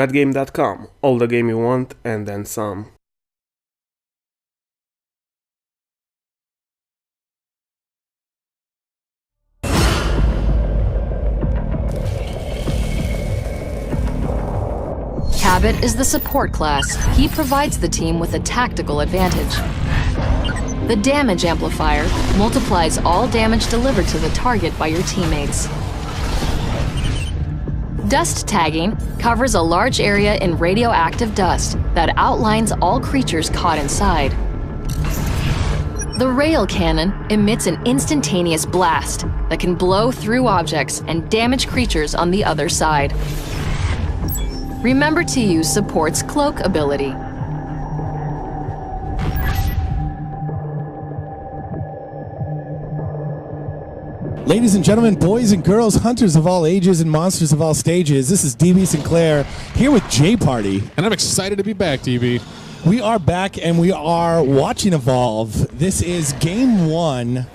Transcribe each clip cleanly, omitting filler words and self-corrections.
Thatgame.com. All the game you want and then some. Cabot is the support class. He provides the team with a tactical advantage. The damage amplifier multiplies all damage delivered to the target by your teammates. Dust tagging covers a large area in radioactive dust that outlines all creatures caught inside. The rail cannon emits an instantaneous blast that can blow through objects and damage creatures on the other side. Remember to use support's cloak ability. Ladies and gentlemen, boys and girls, hunters of all ages and monsters of all stages, this is DB Sinclair here with J Party. And I'm excited to be back, DB. We are back and we are watching Evolve. This is game 1.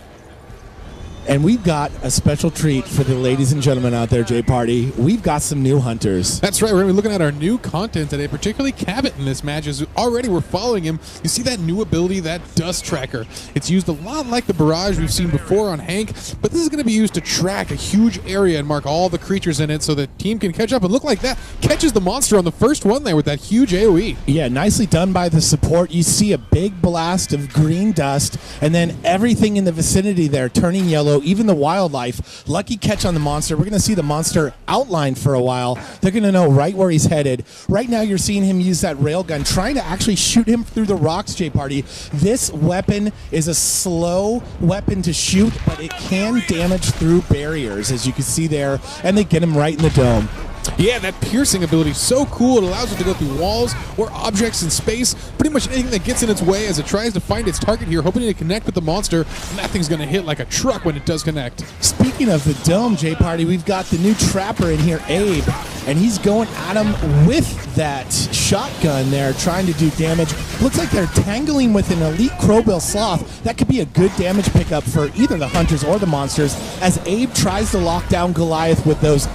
And we've got a special treat for the ladies and gentlemen out there, J Party. We've got some new hunters. That's right. We're going to be looking at our new content today, particularly Cabot in this match. As already we're following him. You see that new ability, that Dust Tracker. It's used a lot like the Barrage we've seen before on Hank, but this is going to be used to track a huge area and mark all the creatures in it so the team can catch up. And look like that catches the monster on the first one there with that huge AoE. Yeah, nicely done by the support. You see a big blast of green dust, and then everything in the vicinity there turning yellow. Even the wildlife. Lucky catch on the monster. We're going to see the monster outlined for a while. They're going to know right where he's headed. Right now you're seeing him use that railgun, trying to actually shoot him through the rocks, J Party. This weapon is a slow weapon to shoot, but it can damage through barriers, as you can see there, and they get him right in the dome. Yeah, that piercing ability is so cool. It allows it to go through walls or objects in space, pretty much anything that gets in its way as it tries to find its target here, hoping to connect with the monster, and that thing's going to hit like a truck when it does connect. Speaking of the dome, J Party, we've got the new trapper in here, Abe, and he's going at him with that shotgun there, trying to do damage. Looks like they're tangling with an elite Crowbill Sloth. That could be a good damage pickup for either the hunters or the monsters, as Abe tries to lock down Goliath with those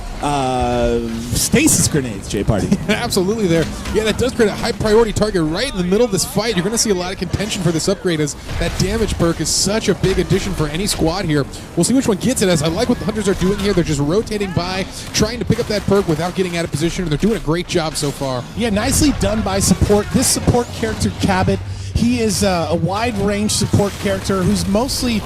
stasis grenades, J Party. Absolutely there. Yeah, that does create a high priority target right in the middle of this fight. You're going to see a lot of contention for this upgrade, as that damage perk is such a big addition for any squad here. We'll see which one gets it, as I like what the hunters are doing here. They're just rotating by, trying to pick up that perk without getting out of position, and they're doing a great job so far. Yeah, nicely done by support. This support character, Cabot, he is a wide-range support character who's mostly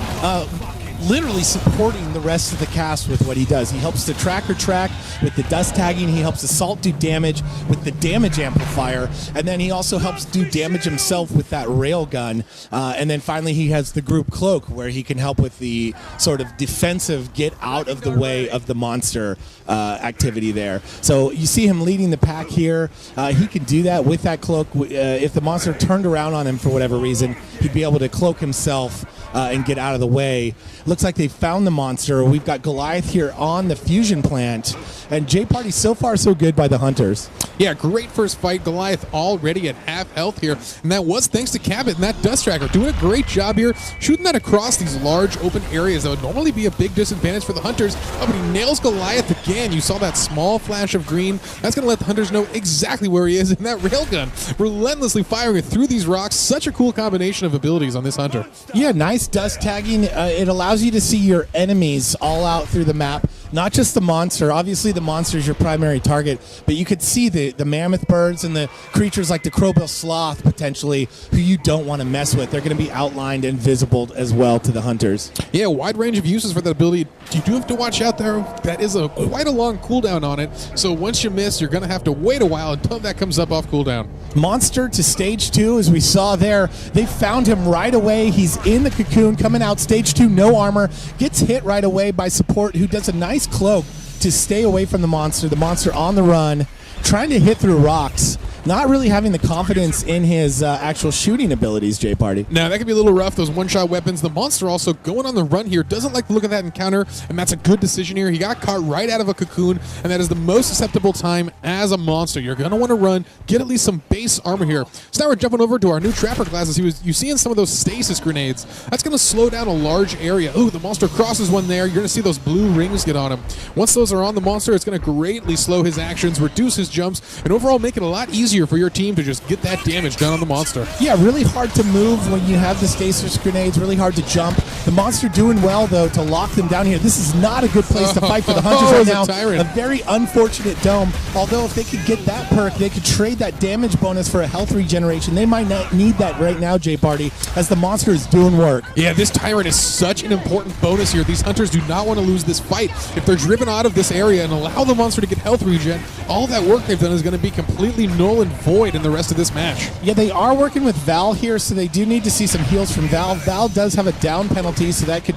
literally supporting the rest of the cast with what he does. He helps the tracker track with the dust tagging. He helps Assault do damage with the damage amplifier. And then he also helps do damage himself with that railgun. And then finally he has the group cloak, where he can help with the sort of defensive get out of the way of the monster activity there. So you see him leading the pack here. He can do that with that cloak. If the monster turned around on him for whatever reason, he'd be able to cloak himself and get out of the way. Looks like they found the monster. We've got Goliath here on the fusion plant. And J Party, so far so good by the hunters. Yeah, great first fight. Goliath already at half health here. And that was thanks to Cabot and that Dust Tracker. Doing a great job here, shooting that across these large open areas that would normally be a big disadvantage for the hunters. Oh, but he nails Goliath again. You saw that small flash of green. That's going to let the hunters know exactly where he is. And that railgun, relentlessly firing it through these rocks. Such a cool combination of abilities on this hunter. Yeah, nice dust tagging. It allows you to see your enemies all out through the map. Not just the monster. Obviously, the monster is your primary target, but you could see the mammoth birds and the creatures like the Crowbill Sloth, potentially, who you don't want to mess with. They're going to be outlined and visible as well to the hunters. Yeah, wide range of uses for that ability. You do have to watch out there. That is quite a long cooldown on it, so once you miss, you're going to have to wait a while until that comes up off cooldown. Monster to stage 2, as we saw there. They found him right away. He's in the cocoon, coming out stage 2, no armor. Gets hit right away by support, who does a nice cloak to stay away from the monster. The monster on the run, trying to hit through rocks. not really having the confidence in his actual shooting abilities, Jay Party. Now, that could be a little rough, those one-shot weapons. The monster also going on the run here, doesn't like the look of that encounter, and that's a good decision here. He got caught right out of a cocoon, and that is the most susceptible time as a monster. You're going to want to run, get at least some base armor here. So now we're jumping over to our new Trapper classes. You see in some of those stasis grenades, that's going to slow down a large area. Ooh, the monster crosses one there. You're going to see those blue rings get on him. Once those are on the monster, it's going to greatly slow his actions, reduce his jumps, and overall make it a lot easier for your team to just get that damage done on the monster. Yeah, really hard to move when you have the stasis grenades, really hard to jump. The monster doing well, though, to lock them down here. This is not a good place to fight for the Hunters right now. A very unfortunate dome, although if they could get that perk, they could trade that damage bonus for a health regeneration. They might not need that right now, Jay Party, as the monster is doing work. Yeah, this Tyrant is such an important bonus here. These Hunters do not want to lose this fight. If they're driven out of this area and allow the monster to get health regen, all that work they've done is going to be completely null and void in the rest of this match. Yeah, they are working with Val here, so they do need to see some heals from Val. Val does have a down penalty, so that could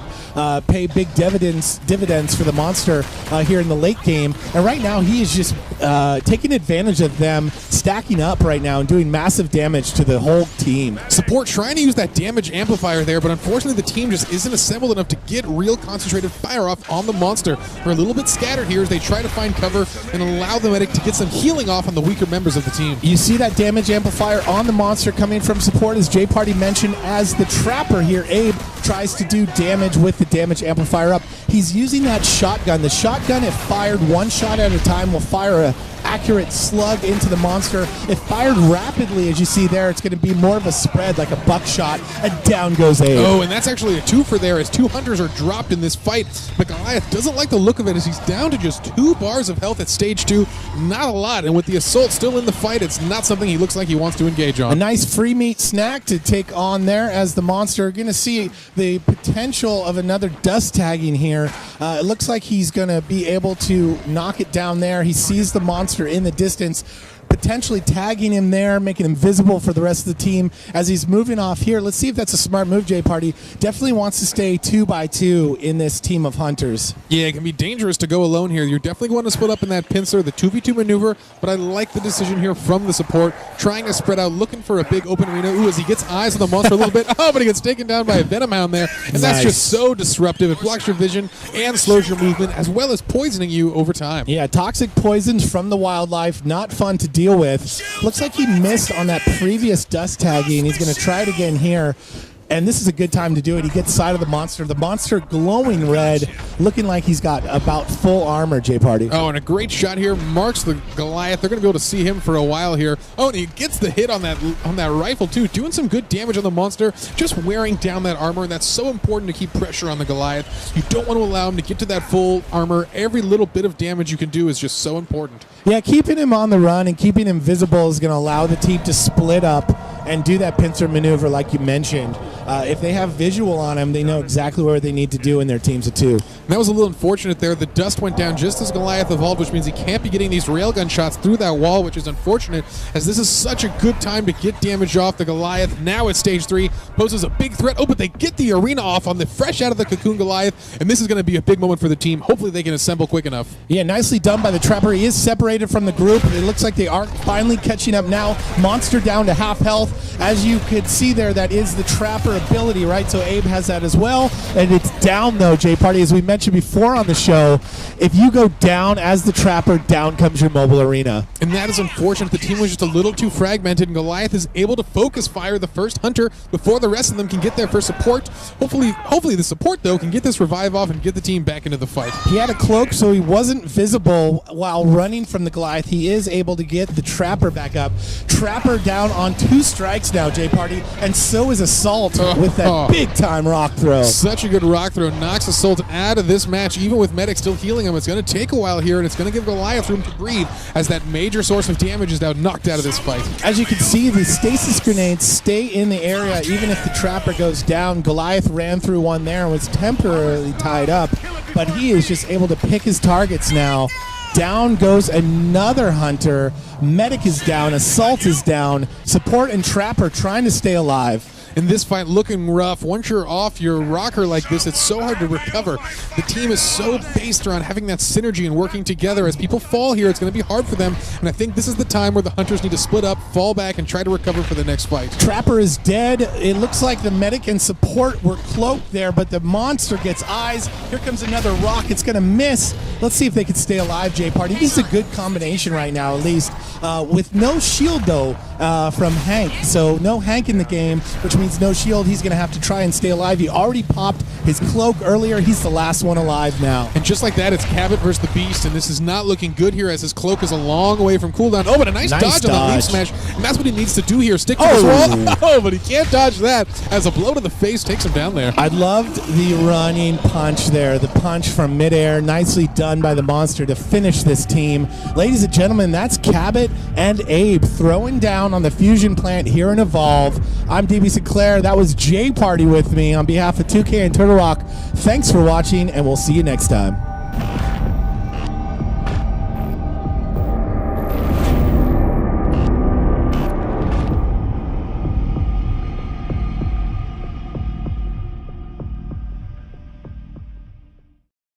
pay big dividends for the monster here in the late game. And right now, he is just taking advantage of them stacking up right now and doing massive damage to the whole team. Support trying to use that damage amplifier there, but unfortunately the team just isn't assembled enough to get real concentrated fire off on the monster. They're a little bit scattered here as they try to find cover and allow the medic to get some healing off on the weaker members of the team. You see that damage amplifier on the monster coming from support, as Jay Party mentioned, as the Trapper here, Abe, tries to do damage with the damage amplifier up. He's using that shotgun. The shotgun, if fired one shot at a time, will fire a accurate slug into the monster. If fired rapidly, as you see there, it's going to be more of a spread, like a buckshot, and down goes Abe. Oh, and that's actually a twofer there, as two Hunters are dropped in this fight. But Goliath doesn't like the look of it, as he's down to just 2 bars of health at stage 2. Not a lot, and with the Assault still in the fight, it's not something he looks like he wants to engage on. A nice free meat snack to take on there, as the monster are going to see the potential of another dust tagging here. It looks like he's going to be able to knock it down there. He sees the monster in the distance, potentially tagging him there, making him visible for the rest of the team as he's moving off here. Let's see if that's a smart move, Jay Party. Definitely wants to stay 2x2 in this team of Hunters. Yeah, it can be dangerous to go alone here. You're definitely going to split up in that pincer, the 2v2 maneuver, but I like the decision here from the support, trying to spread out, looking for a big open arena. Ooh, as he gets eyes on the monster a little bit. Oh, but he gets taken down by a Venom Hound there, and that's just so disruptive. It blocks your vision and slows your movement, as well as poisoning you over time. Yeah, toxic poisons from the wildlife, not fun to deal with. Looks like he missed on that previous dust tagging. He's going to try it again here. And this is a good time to do it. He gets side of the monster glowing red, looking like he's got about full armor, Jay Party. Oh, and a great shot here marks the Goliath. They're going to be able to see him for a while here. Oh, and he gets the hit on that rifle too, doing some good damage on the monster, just wearing down that armor, and that's so important to keep pressure on the Goliath. You don't want to allow him to get to that full armor. Every little bit of damage you can do is just so important. Yeah, keeping him on the run and keeping him visible is going to allow the team to split up and do that pincer maneuver like you mentioned. If they have visual on him, they know exactly what they need to do in their teams of 2. And that was a little unfortunate there. The dust went down just as Goliath evolved, which means he can't be getting these railgun shots through that wall, which is unfortunate, as this is such a good time to get damage off the Goliath. Now at stage 3, poses a big threat. Oh, but they get the arena off on the fresh out of the cocoon Goliath, and this is going to be a big moment for the team. Hopefully they can assemble quick enough. Yeah, nicely done by the Trapper. He is separated from the group. It looks like they are finally catching up now. Monster down to half health. As you could see there, that is the Trapper ability, right? So Abe has that as well. And it's down, though, Jay Party. As we mentioned before on the show, if you go down as the Trapper, down comes your mobile arena. And that is unfortunate. The team was just a little too fragmented, and Goliath is able to focus fire the first Hunter before the rest of them can get there for support. Hopefully the support, though, can get this revive off and get the team back into the fight. He had a cloak, so he wasn't visible while running from the Goliath. He is able to get the Trapper back up. Trapper down on 2 strikes now, Jay Party, and so is Assault with that big-time rock throw. Such a good rock throw. Knocks Assault out of this match, even with Medic still healing him. It's going to take a while here, and it's going to give Goliath room to breathe, as that major source of damage is now knocked out of this fight. As you can see, the stasis grenades stay in the area even if the Trapper goes down. Goliath ran through one there and was temporarily tied up, but he is just able to pick his targets now. Down goes another Hunter. Medic is down. Assault is down. Support and Trapper trying to stay alive. in this fight looking rough. Once you're off your rocker like this, it's so hard to recover. The team is so based around having that synergy and working together. As people fall here, it's going to be hard for them, and I think this is the time where the Hunters need to split up, fall back, and try to recover for the next fight. Trapper is dead. It looks like the medic and support were cloaked there, but the monster gets eyes. Here comes another rock. It's going to miss. Let's see if they can stay alive, J-Party. This is a good combination right now, at least, with no shield, though, from Hank. So no Hank in the game, which means no shield. He's going to have to try and stay alive. He already popped his cloak earlier. He's the last one alive now. And just like that, it's Cabot versus the Beast, and this is not looking good here as his cloak is a long way from cooldown. Oh, but a nice dodge on the leaf smash, and that's what he needs to do here. Stick to this wall. Oh, but he can't dodge that as a blow to the face takes him down there. I loved the running punch there, the punch from midair. Nicely done by the monster to finish this team. Ladies and gentlemen, that's Cabot and Abe throwing down on the fusion plant here in Evolve. I'm DB Sinclair. That was J Party with me on behalf of 2K and Turtle Rock. Thanks for watching, and we'll see you next time.